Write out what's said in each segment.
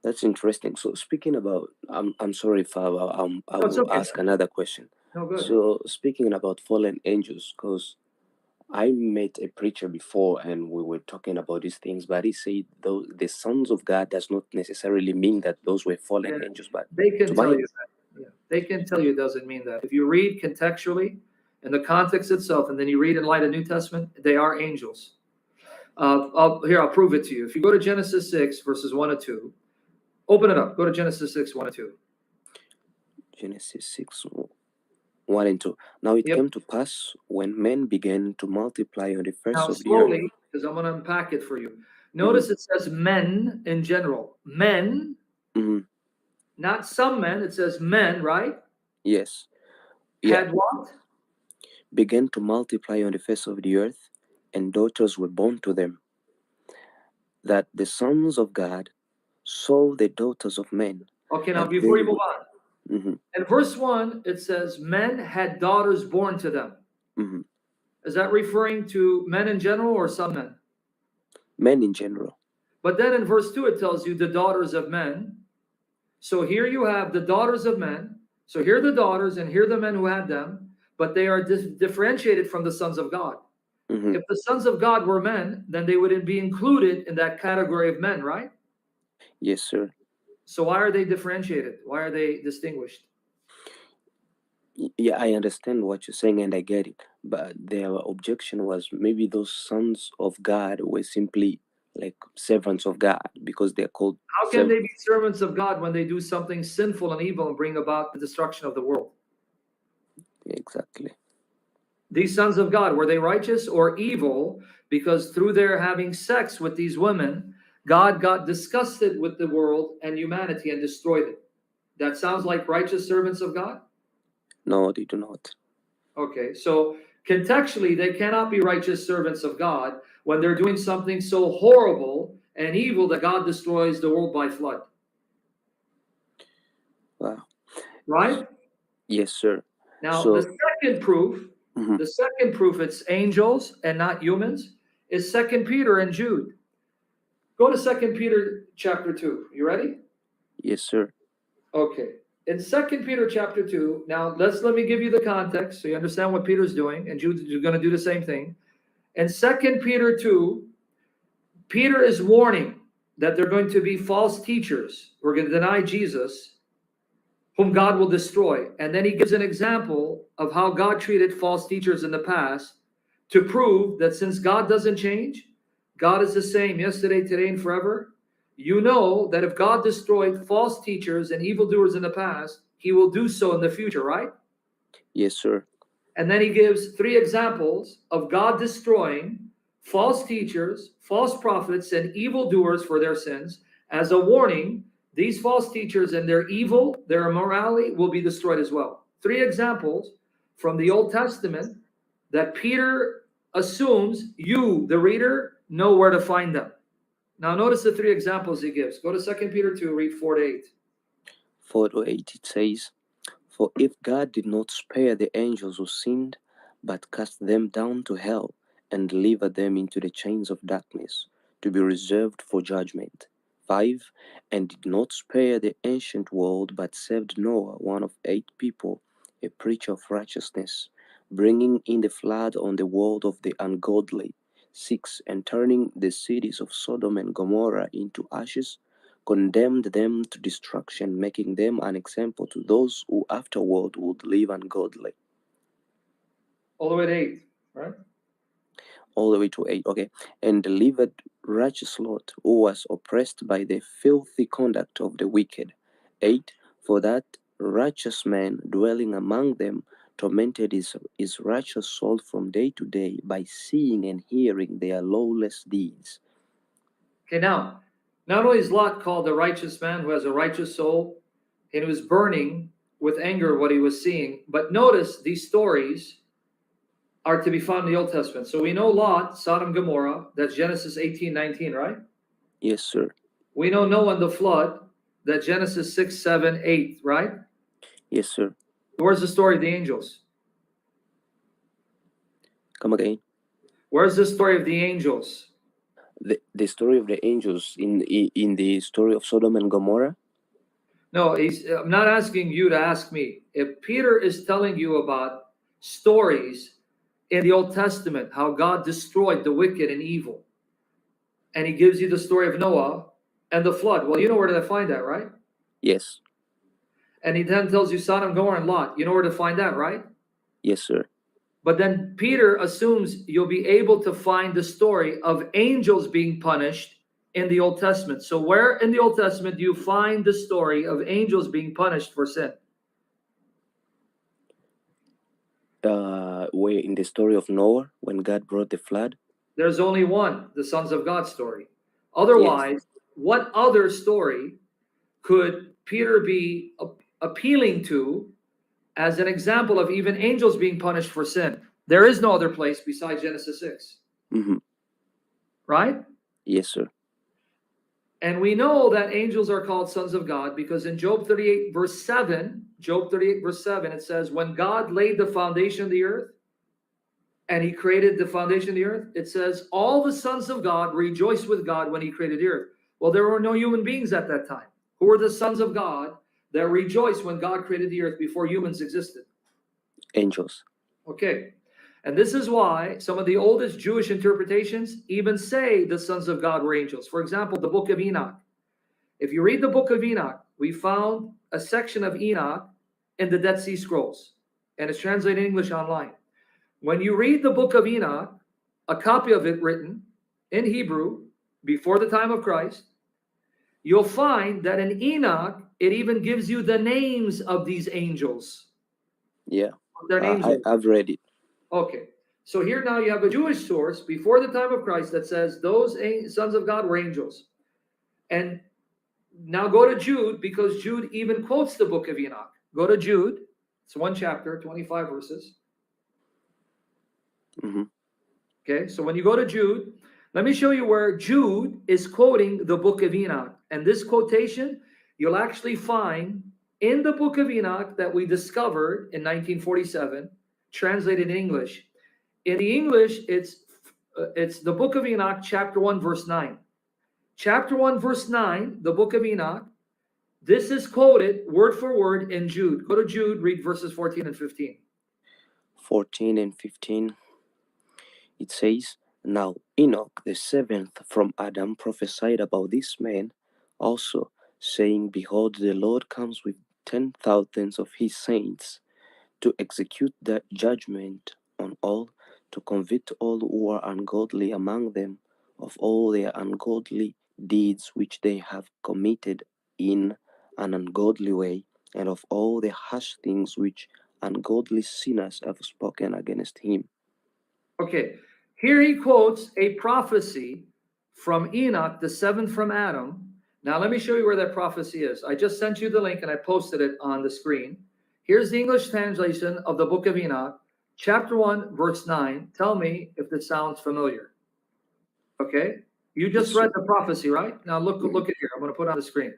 That's interesting. So speaking about, I'm sorry if I No, it's will okay. ask another question. No, good. So speaking about fallen angels, because I met a preacher before and we were talking about these things, but he said those the sons of God does not necessarily mean that those were fallen Yeah, angels. But they can to tell my you that. Yeah, they can tell you it doesn't mean that. If you read contextually in the context itself, and then you read in light of New Testament, they are angels. I'll prove it to you. If you go to Genesis 6, verses 1 and 2, open it up. Go to Genesis 6, 1 and 2. Genesis 6, 1 and 2. Now it Yep. came to pass when men began to multiply on the face Now, of the earth. slowly, because I'm going to unpack it for you. Notice it says men in general. Men, Mhm. not some men. It says men, right? Yes. Yeah. Had what? Began to multiply on the face of the earth, and daughters were born to them. That the sons of God saw the daughters of men. Okay, now that before they you move were- on, Mhm, in verse 1, it says men had daughters born to them. mhm. Is that referring to men in general or some men? Men in general. But then in verse 2, it tells you the daughters of men. So here you have the daughters of men. So here are the daughters, and here are the men who had them, but they are differentiated from the sons of God. Mhm. If the sons of God were men, then they would be included in that category of men, right? Yes, sir. So why are they differentiated? Why are they distinguished? Yeah, I understand what you're saying and I get it. But their objection was maybe those sons of God were simply like servants of God because they're called How can they be servants of God when they do something sinful and evil and bring about the destruction of the world? Exactly. These sons of God, were they righteous or evil? Because through their having sex with these women, God got disgusted with the world and humanity and destroyed it. That sounds like righteous servants of God? No, they do not. Okay, so contextually, they cannot be righteous servants of God when they're doing something so horrible and evil that God destroys the world by flood. Wow. Right? Yes, sir. Now, So, mhm. the second proof it's angels and not humans, is 2 Peter and Jude. Go to 2 Peter chapter 2. You ready? Yes, sir. Okay. In 2 Peter chapter 2, now let me give you the context so you understand what Peter's doing, and Jude is going to do the same thing. In 2 Peter 2, Peter is warning that there are going to be false teachers who are going to deny Jesus, whom God will destroy. And then he gives an example of how God treated false teachers in the past to prove that since God doesn't change, God is the same yesterday, today, and forever. You know that if God destroyed false teachers and evildoers in the past, he will do so in the future, right? Yes, sir. And then he gives 3 examples of God destroying false teachers, false prophets, and evildoers for their sins as a warning. These false teachers and their evil, their immorality will be destroyed as well. 3 examples from the Old Testament that Peter assumes you, the reader, know where to find them. Now notice the 3 examples he gives. Go to 2 Peter 2, read 4 to 8. 4 to 8, it says, "For if God did not spare the angels who sinned, but cast them down to hell and delivered them into the chains of darkness, to be reserved for judgment. 5. And did not spare the ancient world, but saved Noah, one of 8 people, a preacher of righteousness, bringing in the flood on the world of the ungodly. 6. And turning the cities of Sodom and Gomorrah into ashes, condemned them to destruction, making them an example to those who afterward would live ungodly." All the way to 8, right? All the way to 8, okay. "And delivered righteous Lot, who was oppressed by the filthy conduct of the wicked. 8. For that righteous man dwelling among them tormented his righteous soul from day to day by seeing and hearing their lawless deeds." Okay, now, not only is Lot called the righteous man who has a righteous soul and who was burning with anger what he was seeing, but notice these stories are to be found in the Old Testament. So we know Lot, Sodom, Gomorrah, that's Genesis 18:19, right? Yes, sir. We know Noah and the flood, that Genesis 6, 7, 8, right? Yes, sir. Where's the story of the angels? Come again. Where's the story of the angels? The story of the angels in the story of Sodom and Gomorrah? No, I'm not asking you to ask me. If Peter is telling you about stories in the Old Testament, how God destroyed the wicked and evil, and he gives you the story of Noah and the flood, well, you know where to find that, right? Yes. And he then tells you Sodom, Gomorrah, and Lot. You know where to find that, right? Yes, sir. But then Peter assumes you'll be able to find the story of angels being punished in the Old Testament. So where in the Old Testament do you find the story of angels being punished for sin? Where in the story of Noah when God brought the flood? There's only one, the sons of God story. Otherwise, Yes. what other story could Peter be appealing to as an example of even angels being punished for sin? There is no other place besides Genesis 6, Mm-hmm. right? Yes, sir. And we know that angels are called sons of God because in Job 38, verse 7, it says, when God laid the foundation of the earth and he created the foundation of the earth, it says, all the sons of God rejoiced with God when he created the earth. Well, there were no human beings at that time. Who were the sons of God that rejoiced when God created the earth before humans existed? Angels. Okay. And this is why some of the oldest Jewish interpretations even say the sons of God were angels. For example, the book of Enoch. If you read the book of Enoch, we found a section of Enoch in the Dead Sea Scrolls, and it's translated in English online. When you read the book of Enoch, a copy of it written in Hebrew before the time of Christ, you'll find that in Enoch, it even gives you the names of these angels. Yeah. Their names are. I've read it. Okay. So here now you have a Jewish source before the time of Christ that says those sons of God were angels. And now go to Jude, because Jude even quotes the book of Enoch. Go to Jude. It's one chapter, 25 verses. Mm-hmm. Okay, so when you go to Jude, let me show you where Jude is quoting the book of Enoch. And this quotation you'll actually find in the book of Enoch that we discovered in 1947, translated in English. In the English, it's the book of Enoch, chapter 1, verse 9. Chapter 1, verse 9, the book of Enoch. This is quoted word for word in Jude. Go to Jude, read verses 14 and 15. 14 and 15. It says, now Enoch, the seventh from Adam, prophesied about this man also, saying, behold, the Lord comes with 10,000s of his saints to execute that judgment on all, to convict all who are ungodly among them of all their ungodly deeds which they have committed in an ungodly way, and of all the harsh things which ungodly sinners have spoken against him. Okay, here he quotes a prophecy from Enoch, the seventh from Adam. Now, let me show you where that prophecy is. I just sent you the link and I posted it on the screen. Here's the English translation of the book of Enoch, chapter 1, verse 9. Tell me if this sounds familiar. Okay, you just read the prophecy, right? Now, look at here. I'm going to put it on the screen.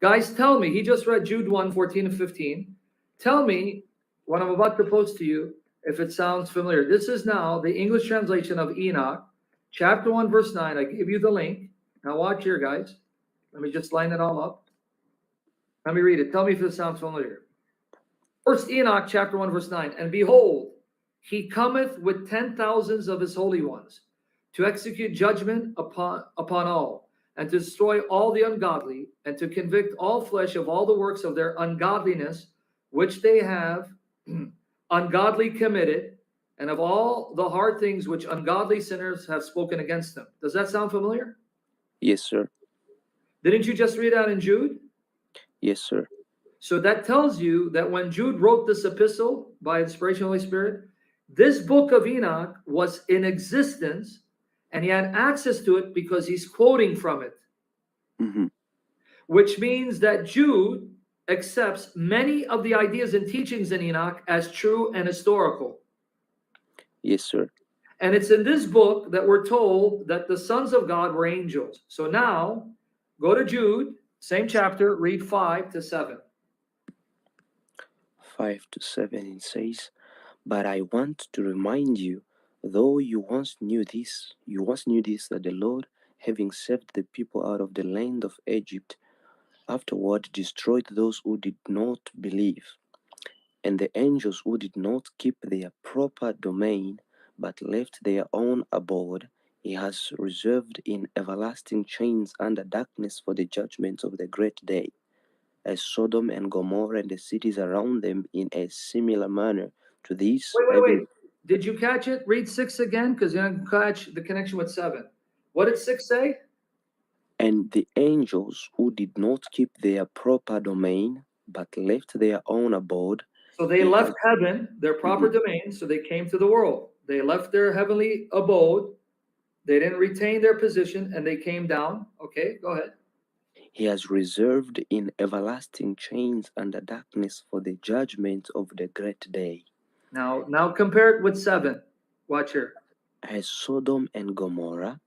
Guys, tell me, he just read Jude 1, 14 and 15. Tell me what I'm about to post to you if it sounds familiar. This is now the English translation of Enoch, chapter 1, verse 9. I give you the link. Now watch here, guys. Let me just line it all up. Let me read it. Tell me if it sounds familiar. First Enoch, chapter 1, verse 9. And behold, he cometh with 10,000s of his holy ones to execute judgment upon all, and to destroy all the ungodly, and to convict all flesh of all the works of their ungodliness, which they have ungodly committed, and of all the hard things which ungodly sinners have spoken against them. Does that sound familiar? Yes, sir. Didn't you just read out in Jude? Yes, sir. So that tells you that when Jude wrote this epistle by inspiration of the Holy Spirit, this book of Enoch was in existence, and he had access to it because he's quoting from it. Mm-hmm. Which means that Jude accepts many of the ideas and teachings in Enoch as true and historical. Yes, sir. And it's in this book that we're told that the sons of God were angels. So now, go to Jude, same chapter, read 5 to 7. 5 to 7, it says, but I want to remind you, though you once knew this, that the Lord having saved the people out of the land of Egypt, afterward destroyed those who did not believe. And the angels who did not keep their proper domain, but left their own abode, he has reserved in everlasting chains under darkness for the judgment of the great day, as Sodom and Gomorrah and the cities around them in a similar manner to these. Wait. Did you catch it? Read 6 again, because you didn't catch the connection with 7. What did 6 say? And the angels who did not keep their proper domain, but left their own abode. So they he left has- heaven, their proper domain, so they came to the world. They left their heavenly abode. They didn't retain their position, and they came down. Okay, go ahead. He has reserved in everlasting chains under darkness for the judgment of the great day. Now compare it with 7. Watch here. As Sodom and Gomorrah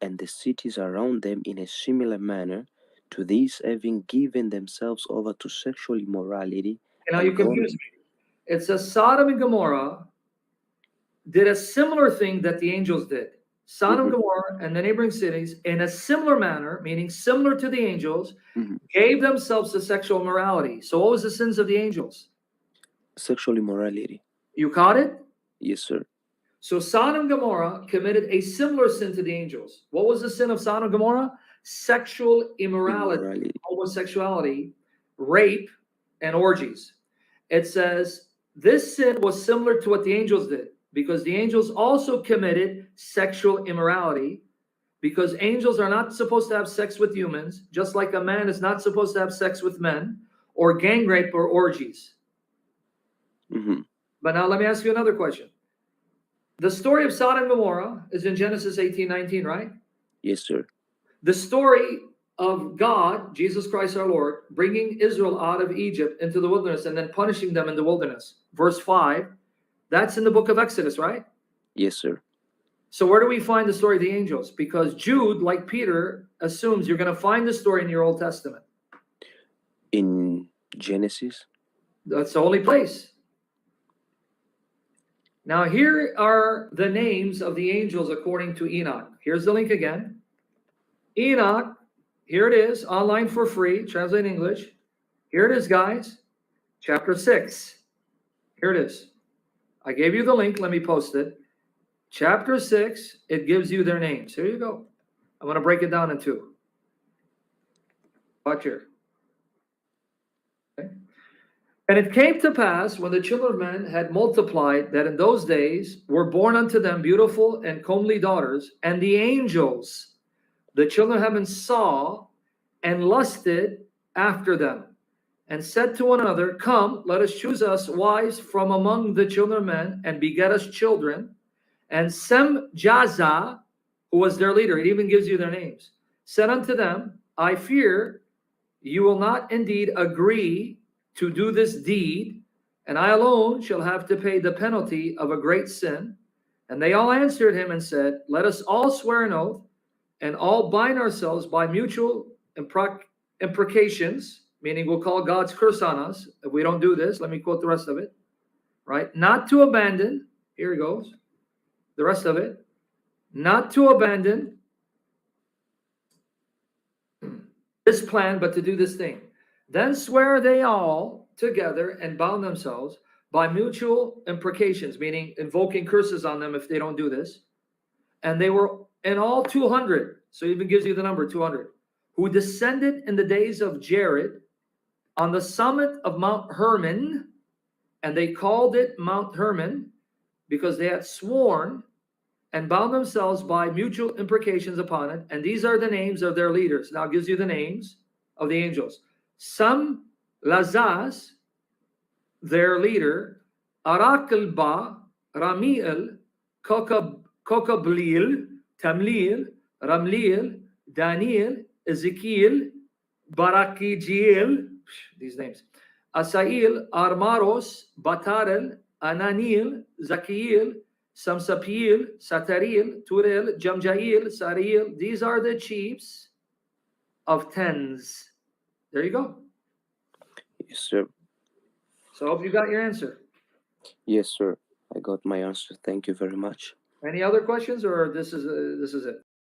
and the cities around them in a similar manner to these, having given themselves over to sexual immorality. And now you confuse me. It says Sodom and Gomorrah did a similar thing that the angels did. Sodom, Gomorrah, and the neighboring cities, in a similar manner, meaning similar to the angels, gave themselves to sexual immorality. So what was the sins of the angels? Sexual immorality. You caught it? Yes, sir. So Sodom and Gomorrah committed a similar sin to the angels. What was the sin of Sodom and Gomorrah? Sexual immorality, homosexuality, rape, and orgies. It says this sin was similar to what the angels did, because the angels also committed sexual immorality, because angels are not supposed to have sex with humans, just like a man is not supposed to have sex with men, or gang rape or orgies. But now let me ask you another question. The story of Sodom and Gomorrah is in Genesis 18:19, right? Yes, sir. The story of God, Jesus Christ our Lord, bringing Israel out of Egypt into the wilderness and then punishing them in the wilderness. Verse 5, that's in the book of Exodus, right? Yes, sir. So where do we find the story of the angels? Because Jude, like Peter, assumes you're going to find the story in your Old Testament. In Genesis? That's the only place. Now, here are the names of the angels according to Enoch. Here's the link again. Enoch, here it is, online for free, translate in English. Here it is, guys. Chapter 6. Here it is. I gave you the link. Let me post it. Chapter 6, it gives you their names. Here you go. I'm going to break it down in 2. Watch here. Okay. And it came to pass, when the children of men had multiplied, that in those days were born unto them beautiful and comely daughters, and the angels, the children of heaven, saw and lusted after them, and said to one another, come, let us choose us wives from among the children of men, and beget us children. And Semjaza, who was their leader, it even gives you their names, said unto them, I fear you will not indeed agree to do this deed, and I alone shall have to pay the penalty of a great sin. And they all answered him and said, let us all swear an oath, and all bind ourselves by mutual imprecations, meaning we'll call God's curse on us if we don't do this. Let me quote the rest of it, right? Not to abandon, here it goes, the rest of it, not to abandon this plan, but to do this thing. Then swear they all together and bound themselves by mutual imprecations, meaning invoking curses on them if they don't do this. And they were in all 200, so it even gives you the number 200, who descended in the days of Jared on the summit of Mount Hermon, and they called it Mount Hermon because they had sworn and bound themselves by mutual imprecations upon it. And these are the names of their leaders. Now it gives you the names of the angels. Sam Lazaz, their leader, Arakelba, Ramiel, Kokablil, Tamlil, Ramliel, Daniel, Ezekiel, Barakijiel, these names, Asail, Armaros, Batarel, Ananil, Zakiel, Samsapiel, Sataril, Turel, Jamjail, Saril. These are the chiefs of tens. There you go. Yes, sir. So I hope you got your answer. Yes, sir. I got my answer. Thank you very much. Any other questions, or this is it?